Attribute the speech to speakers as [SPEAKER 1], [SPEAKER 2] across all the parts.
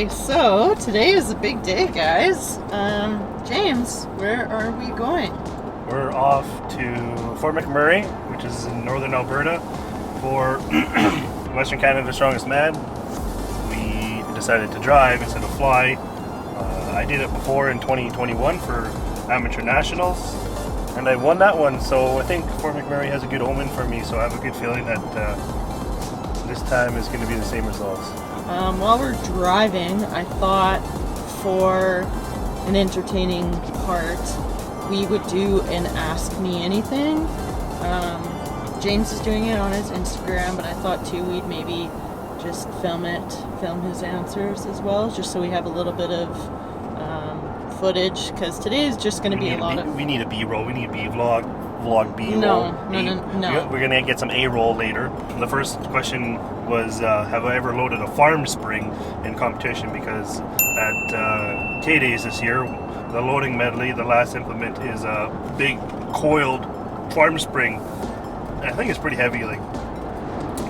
[SPEAKER 1] Okay, so today is a big day, guys. James, where are we going?
[SPEAKER 2] We're off to Fort McMurray, which is in northern Alberta, for Western Canada's Strongest Man. We decided to drive instead of fly. I did it before in 2021 for Amateur Nationals, and I won that one, so I think Fort McMurray has a good omen for me, so I have a good feeling that this time is going to be the same results.
[SPEAKER 1] While we're driving, I thought for an entertaining part, we would do an Ask Me Anything. James is doing it on his Instagram, but I thought too we'd maybe just film his answers as well, just so we have a little bit of footage, because today is just going to be a lot of...
[SPEAKER 2] We need a B-roll, we need a vlog B-roll.
[SPEAKER 1] No.
[SPEAKER 2] We're going to get some A-roll later. The first question was, have I ever loaded a farm spring in competition? Because at K-Days this year, the loading medley, the last implement is a big coiled farm spring. I think it's pretty heavy, like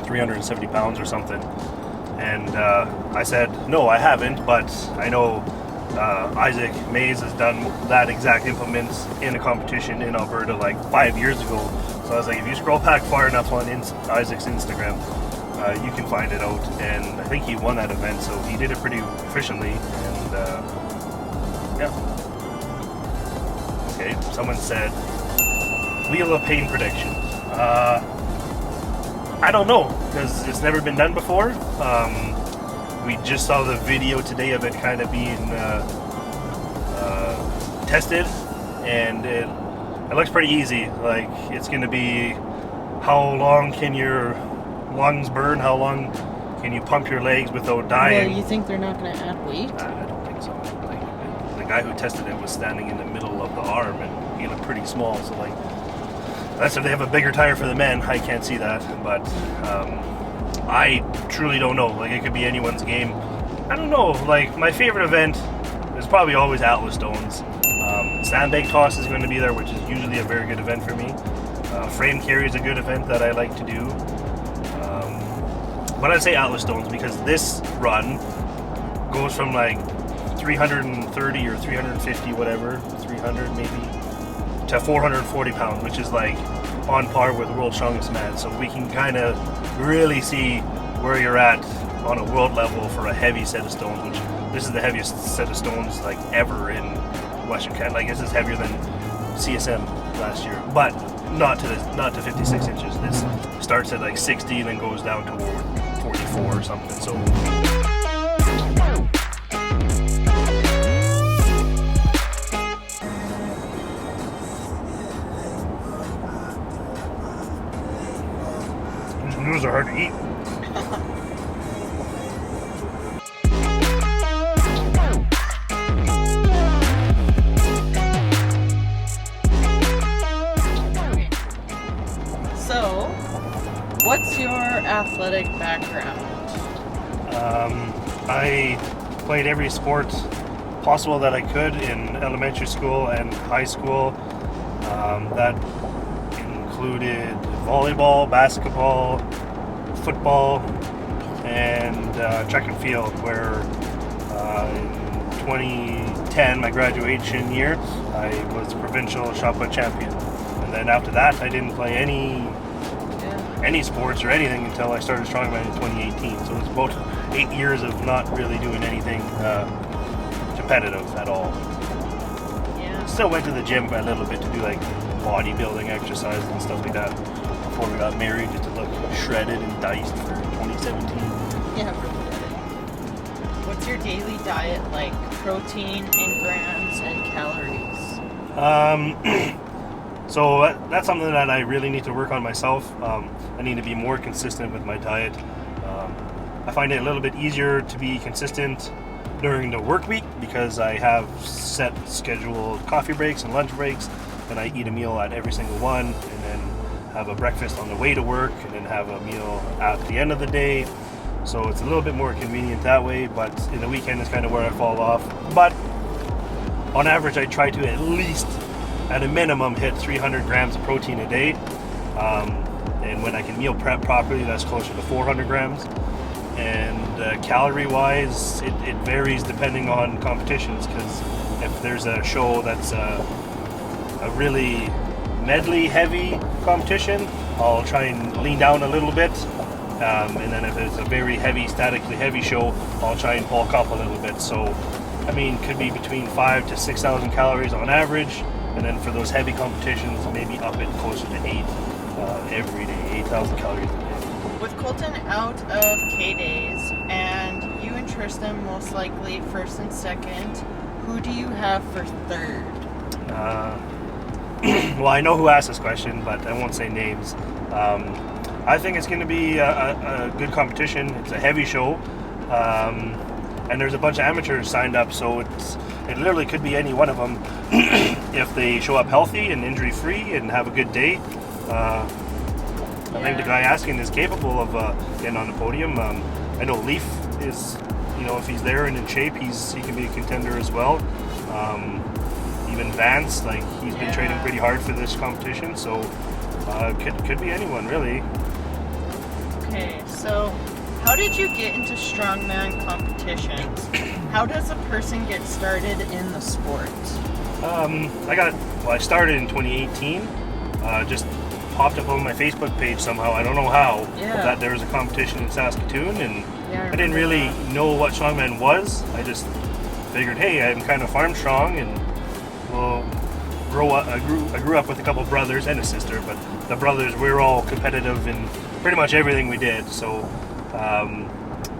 [SPEAKER 2] 370 pounds or something. And I said, no, I haven't, but I know Isaac Mays has done that exact implement in a competition in Alberta like 5 years ago. So I was like, if you scroll back far enough on Isaac's Instagram, you can find it out. And I think he won that event, so he did it pretty efficiently. And yeah. Okay, someone said, Wheel of Pain predictions. I don't know, because it's never been done before. We just saw the video today of it kind of being tested, and it looks pretty easy. Like, it's going to be, how long can your lungs burn? How long can you pump your legs without dying?
[SPEAKER 1] Well, you think they're not going to add weight?
[SPEAKER 2] I don't think so. Like, the guy who tested it was standing in the middle of the arm, and he looked pretty small, so like, that's if they have a bigger tire for the men. I can't see that, but I truly don't know. Like, it could be anyone's game. I don't know. Like, my favorite event is probably always Atlas Stones. Sandbag toss is going to be there, which is usually a very good event for me. Frame carry is a good event that I like to do. But I'd say Atlas Stones, because this run goes from like 330 or 350, whatever, 300 maybe, to 440 pounds, which is like on par with World Strongest Man. So we can kind of really see where you're at on a world level for a heavy set of stones, which this is the heaviest set of stones like ever in Western Canada. Like, this is heavier than CSM last year, but not to 56 inches. This starts at like 60 and then goes down to 44 or something. So these noodles are hard to eat.
[SPEAKER 1] So, what's your athletic background?
[SPEAKER 2] I played every sport possible that I could in elementary school and high school. That included volleyball, basketball, football, and track and field, where in 2010, my graduation year, I was provincial shot put champion. And then after that, I didn't play any sports or anything until I started Strongman in 2018. So it was about 8 years of not really doing anything competitive at all.
[SPEAKER 1] Yeah.
[SPEAKER 2] Still went to the gym a little bit to do like bodybuilding exercises and stuff like that before we got married, just to look shredded and diced for 2017.
[SPEAKER 1] Yeah, really good. What's your daily diet like? Protein in grams and calories?
[SPEAKER 2] So that's something that I really need to work on myself. I need to be more consistent with my diet. I find it a little bit easier to be consistent during the work week because I have set scheduled coffee breaks and lunch breaks, and I eat a meal at every single one, and then have a breakfast on the way to work, and then have a meal at the end of the day. So it's a little bit more convenient that way, but in the weekend is kind of where I fall off. But on average, I try to at least, at a minimum, hit 300 grams of protein a day. And when I can meal prep properly, that's closer to 400 grams. And calorie-wise, it varies depending on competitions, because if there's a show that's a really medley heavy competition, I'll try and lean down a little bit. And then if it's a very heavy, statically heavy show, I'll try and bulk up a little bit. So, I mean, could be between 5,000 to 6,000 calories on average. And then for those heavy competitions, maybe up it closer to 8 every day, 8,000 calories a day.
[SPEAKER 1] With Colton out of K-Days and you and Tristan most likely first and second, who do you have for third?
[SPEAKER 2] Well, I know who asked this question, but I won't say names. I think it's going to be a good competition. It's a heavy show, and there's a bunch of amateurs signed up, so it literally could be any one of them if they show up healthy and injury-free and have a good day. I think the guy asking is capable of getting on the podium. I know Leaf is, if he's there and in shape, he can be a contender as well. Even Vance, he's been training pretty hard for this competition, so could be anyone really.
[SPEAKER 1] Okay, so how did you get into strongman competitions? How does a person get started in the sport? I started in 2018. Just popped up on my Facebook page somehow. I don't know how. That there was a competition in Saskatchewan, and I didn't really know what strongman was. I just figured, hey, I'm kind of farm strong, and well, I grew up with a couple brothers and a sister, but the brothers, we were all competitive in pretty much everything we did. So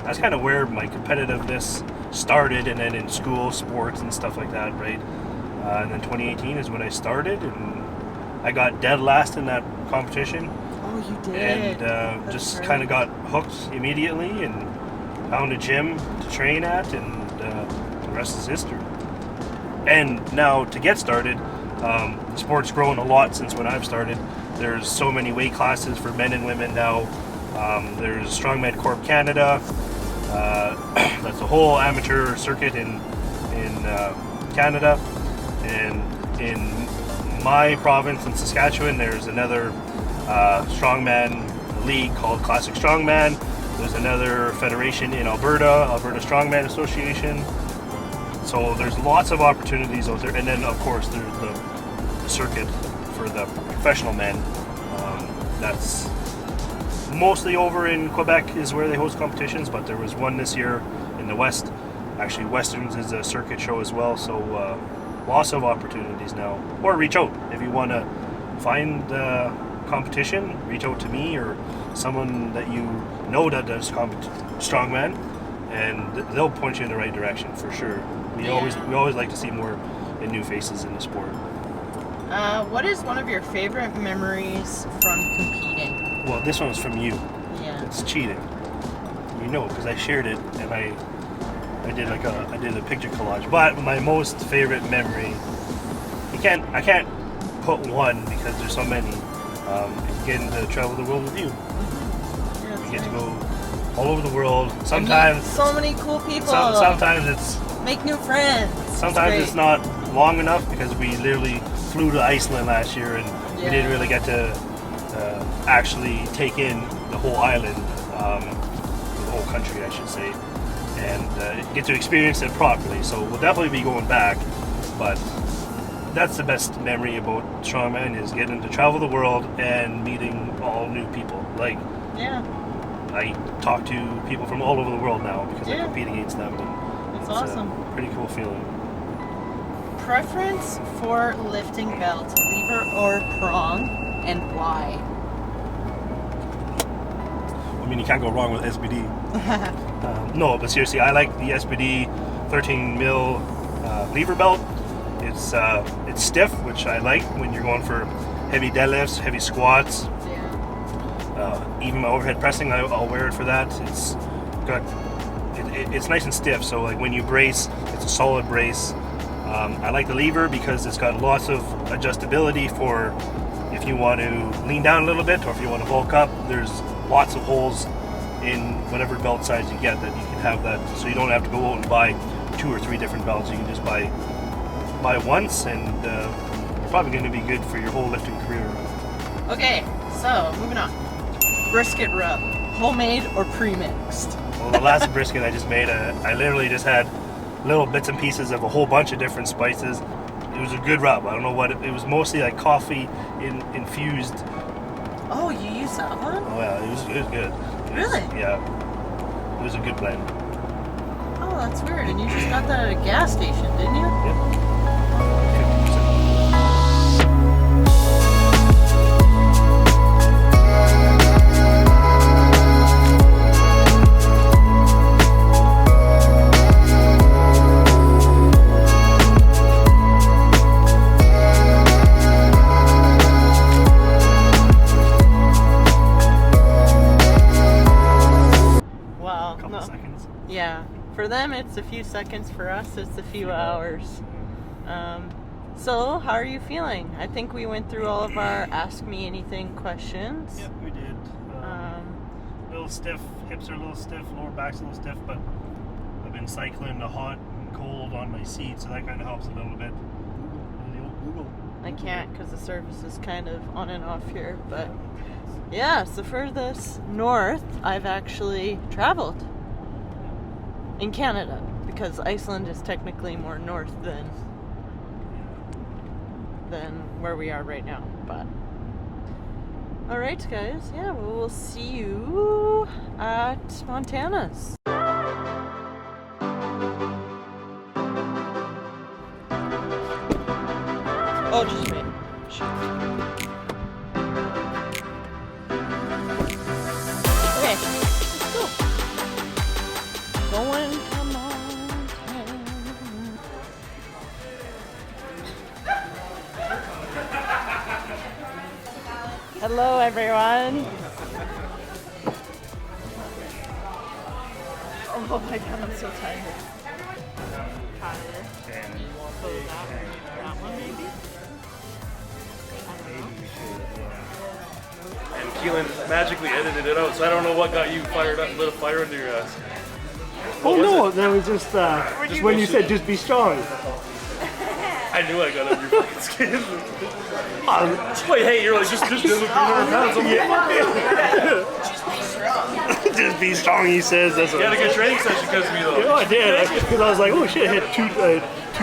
[SPEAKER 1] that's kind of where my competitiveness started, and then in school, sports and stuff like that, right? And then 2018 is when I started, and I got dead last in that competition. Oh, you did.
[SPEAKER 2] And just kind of got hooked immediately and found a gym to train at, and the rest is history. And now to get started, the sport's grown a lot since when I've started. There's so many weight classes for men and women now. There's Strongman Corp Canada. That's a whole amateur circuit in Canada. And in my province in Saskatchewan, there's another strongman league called Classic Strongman. There's another federation in Alberta Strongman Association. So there's lots of opportunities out there. And then, of course, there's the circuit for the professional men. That's mostly over in Quebec is where they host competitions, but there was one this year in the West. Actually, Westerns is a circuit show as well, so lots of opportunities now. Or reach out if you want to find competition. Reach out to me or someone that you know that does strongman, and they'll point you in the right direction for sure. We always like to see more new faces in the sport.
[SPEAKER 3] What is one of your favorite memories from competing?
[SPEAKER 2] Well, this one's from you.
[SPEAKER 3] Yeah.
[SPEAKER 2] It's cheating. You know, because I shared it and I did a picture collage. But my most favorite memory, I can't put one because there's so many. Getting to travel the world with you.
[SPEAKER 3] Yeah,
[SPEAKER 2] We get to go all over the world. Sometimes
[SPEAKER 3] so many cool people.
[SPEAKER 2] Sometimes it's
[SPEAKER 3] make new friends.
[SPEAKER 2] Sometimes it's not long enough because we literally flew to Iceland last year and we didn't really get to actually take in the whole island, the whole country, I should say, and get to experience it properly. So we'll definitely be going back, but that's the best memory about Strongman is getting to travel the world and meeting all new people. I talk to people from all over the world now because I compete against them. And
[SPEAKER 3] that's awesome.
[SPEAKER 2] A pretty cool feeling.
[SPEAKER 3] Preference for lifting belt, lever or prong, and why?
[SPEAKER 2] I mean, you can't go wrong with SBD. No, but seriously, I like the SBD 13 mil lever belt. It's stiff, which I like when you're going for heavy deadlifts, heavy squats. Even my overhead pressing, I'll wear it for that. It's nice and stiff, so like when you brace, it's a solid brace. I like the lever because it's got lots of adjustability for if you want to lean down a little bit or if you want to bulk up. There's lots of holes in whatever belt size you get that you can have that, so you don't have to go out and buy 2 or 3 different belts. You can just buy once, and you're probably going to be good for your whole lifting career.
[SPEAKER 3] Okay, so moving on. Brisket rub,
[SPEAKER 1] homemade or pre-mixed?
[SPEAKER 2] Well, the last brisket I just made, I literally just had little bits and pieces of a whole bunch of different spices. It was a good rub. I don't know what it was. Mostly like coffee infused.
[SPEAKER 1] Oh, you use that one?
[SPEAKER 2] Oh yeah, it was good.
[SPEAKER 1] Really?
[SPEAKER 2] Yeah. It was a good blend.
[SPEAKER 1] Oh, that's weird. And you just got that at a gas station, didn't you?
[SPEAKER 2] Yep. Seconds.
[SPEAKER 1] Yeah, for them it's a few seconds, for us it's a few hours. So how are you feeling? I think we went through all of our Ask Me Anything questions.
[SPEAKER 2] Yep, we did. A little stiff, hips are a little stiff, lower back's a little stiff, but I've been cycling the hot and cold on my seat, so that kind of helps a little bit. The old Google.
[SPEAKER 1] I can't because the service is kind of on and off here, but yeah, it's the furthest north I've actually traveled in Canada, because Iceland is technically more north than where we are right now. But all right, guys, yeah, well, we'll see you at Montana's. Oh, just wait. Okay, let's go. Going to Montana. Hello, everyone. Oh my god, I'm so tired. Tyler, you want to that one maybe?
[SPEAKER 4] And Keelan magically edited it out, so I don't know what got you fired up, lit a fire under your ass.
[SPEAKER 2] Oh no, that was just when you said just be strong.
[SPEAKER 4] I knew I got under your fucking skin. Wait, hey, you're like, just 300 pounds.
[SPEAKER 2] Just be strong, he says. That's
[SPEAKER 4] You had a good training session because of me, though.
[SPEAKER 2] Yeah, I did. Because I was like, oh shit, I hit two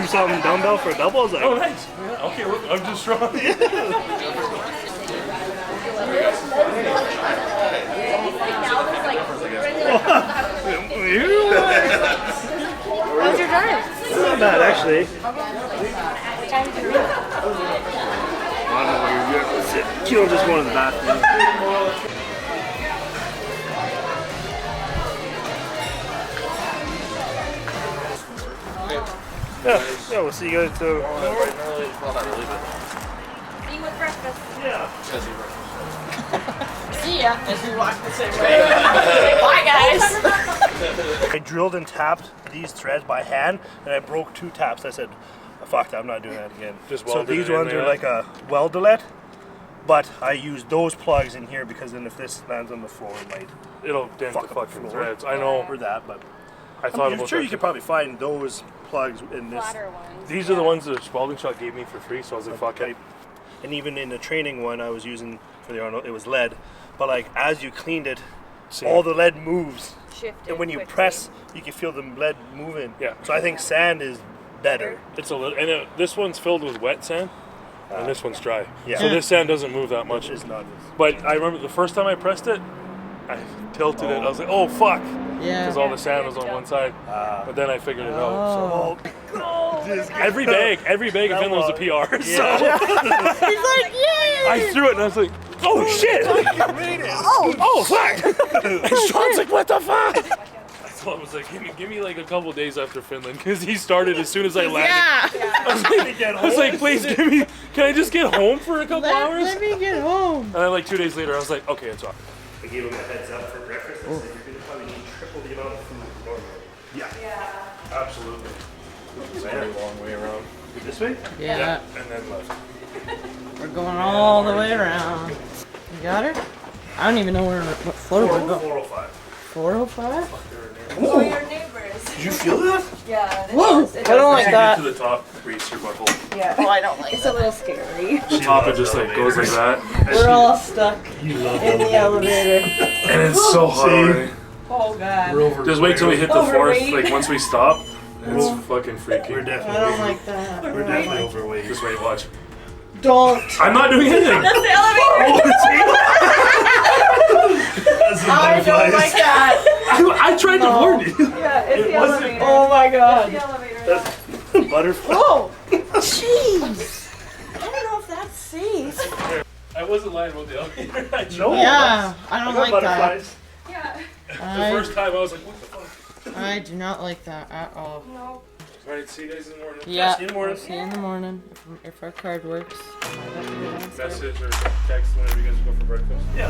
[SPEAKER 2] something dumbbell for a double. I was like,
[SPEAKER 4] Oh, nice. Yeah, okay, look, I'm just strong.
[SPEAKER 1] How's your drive?
[SPEAKER 2] Not bad, actually. I don't know where you're good. Keelan just going to the bathroom. Yeah, we'll see you guys too.
[SPEAKER 4] Well, not really, but...
[SPEAKER 5] See you with breakfast.
[SPEAKER 2] Yeah.
[SPEAKER 1] See ya as we walk the same way. Bye, guys.
[SPEAKER 2] I drilled and tapped these threads by hand, and I broke 2 taps. I said, fuck that, I'm not doing that again.
[SPEAKER 4] Just
[SPEAKER 2] so
[SPEAKER 4] welded
[SPEAKER 2] these
[SPEAKER 4] it in
[SPEAKER 2] ones
[SPEAKER 4] there.
[SPEAKER 2] are like a weldelet, but I used those plugs in here because then if this lands on the floor, it might
[SPEAKER 4] It'll dent the
[SPEAKER 2] fuck up the
[SPEAKER 4] fucking
[SPEAKER 2] floor.
[SPEAKER 4] threads. I know.
[SPEAKER 2] For that, but
[SPEAKER 4] I thought
[SPEAKER 2] I'm
[SPEAKER 4] about
[SPEAKER 2] sure
[SPEAKER 4] that
[SPEAKER 2] you could
[SPEAKER 4] too.
[SPEAKER 2] probably find those plugs in this.
[SPEAKER 5] Flatter ones.
[SPEAKER 4] These are the ones that Spalding Shot gave me for free, so I was like, fuck it.
[SPEAKER 2] And even in the training one I was using for the Arnold, it was lead. But like as you cleaned it, all the lead moves.
[SPEAKER 5] Shifted
[SPEAKER 2] And when you
[SPEAKER 5] quickly.
[SPEAKER 2] press, you can feel the lead moving.
[SPEAKER 4] Yeah.
[SPEAKER 2] So I think sand is better.
[SPEAKER 4] It's a little, and this one's filled with wet sand, and this one's dry.
[SPEAKER 2] Yeah.
[SPEAKER 4] So this sand doesn't move that much.
[SPEAKER 2] It's not.
[SPEAKER 4] But I remember the first time I pressed it, I tilted it. I was like, oh fuck,
[SPEAKER 1] Yeah.
[SPEAKER 4] because all the sand was on one side. But then I figured it out.
[SPEAKER 2] Oh,
[SPEAKER 4] So every bag in Finland was a PR. So
[SPEAKER 1] He's like, yay!
[SPEAKER 4] I threw it and I was like, oh shit! Oh fuck! And Sean's like, what the fuck? So I was like, give me like a couple days after Finland, because he started as soon as I landed.
[SPEAKER 1] Yeah.
[SPEAKER 4] I was like, please can I just get home for a couple hours?
[SPEAKER 1] Let me get home.
[SPEAKER 4] And then like 2 days later, I was like, okay, it's off.
[SPEAKER 2] I gave him a heads up for breakfast. I said, you're going to probably need triple the amount of food normally.
[SPEAKER 4] Yeah. Absolutely. It's a very long way around.
[SPEAKER 2] This way?
[SPEAKER 1] Yeah.
[SPEAKER 4] And then left.
[SPEAKER 1] We're going all the way around. You got her? I don't even know what floor we're going.
[SPEAKER 2] 405.
[SPEAKER 1] 405?
[SPEAKER 5] Oh, your neighbors. is.
[SPEAKER 2] Did you feel that?
[SPEAKER 5] Yeah, it
[SPEAKER 1] Whoa,
[SPEAKER 5] does. It
[SPEAKER 1] I don't
[SPEAKER 5] does.
[SPEAKER 1] like
[SPEAKER 4] Get
[SPEAKER 1] that.
[SPEAKER 4] to the top, grease your butthole.
[SPEAKER 5] Yeah.
[SPEAKER 1] Oh, I don't like
[SPEAKER 5] It's
[SPEAKER 1] that.
[SPEAKER 5] a little scary.
[SPEAKER 4] The top it just like goes like that,
[SPEAKER 1] We're all stuck
[SPEAKER 2] You love
[SPEAKER 1] in the elevator.
[SPEAKER 4] and it's so hot.
[SPEAKER 2] See?
[SPEAKER 4] already.
[SPEAKER 5] Oh god.
[SPEAKER 2] We're over.
[SPEAKER 4] Just wait till we hit the fourth.
[SPEAKER 5] Overweight.
[SPEAKER 4] Like once we stop, it's
[SPEAKER 2] We're-
[SPEAKER 4] fucking freaky.
[SPEAKER 2] We're
[SPEAKER 1] I
[SPEAKER 2] definitely.
[SPEAKER 1] don't like that.
[SPEAKER 2] We're definitely overweight.
[SPEAKER 4] Just wait, watch.
[SPEAKER 1] Don't.
[SPEAKER 4] I'm not doing anything.
[SPEAKER 5] That's the elevator.
[SPEAKER 2] That's the
[SPEAKER 1] I don't
[SPEAKER 2] butterflies.
[SPEAKER 1] like that.
[SPEAKER 4] I tried to
[SPEAKER 1] No.
[SPEAKER 4] warn you.
[SPEAKER 5] Yeah, it's the
[SPEAKER 2] wasn't-
[SPEAKER 5] elevator.
[SPEAKER 1] Oh my
[SPEAKER 5] It's
[SPEAKER 1] god.
[SPEAKER 5] the elevator.
[SPEAKER 2] Butterfly.
[SPEAKER 1] Oh, jeez. I don't know if that's safe.
[SPEAKER 4] I wasn't lying about the elevator. I tried.
[SPEAKER 2] No.
[SPEAKER 1] Yeah, I
[SPEAKER 2] I
[SPEAKER 1] don't
[SPEAKER 2] got
[SPEAKER 1] like that.
[SPEAKER 2] butterflies.
[SPEAKER 5] Yeah.
[SPEAKER 4] The first time I was like, what the fuck?
[SPEAKER 1] I do not like that at all.
[SPEAKER 5] No.
[SPEAKER 4] Alright, see you guys in the morning.
[SPEAKER 1] Yeah.
[SPEAKER 2] See you in the morning.
[SPEAKER 1] See you in the morning if our card works. Might have to go downstairs.
[SPEAKER 4] Message or text whenever you guys go for breakfast.
[SPEAKER 2] Yeah.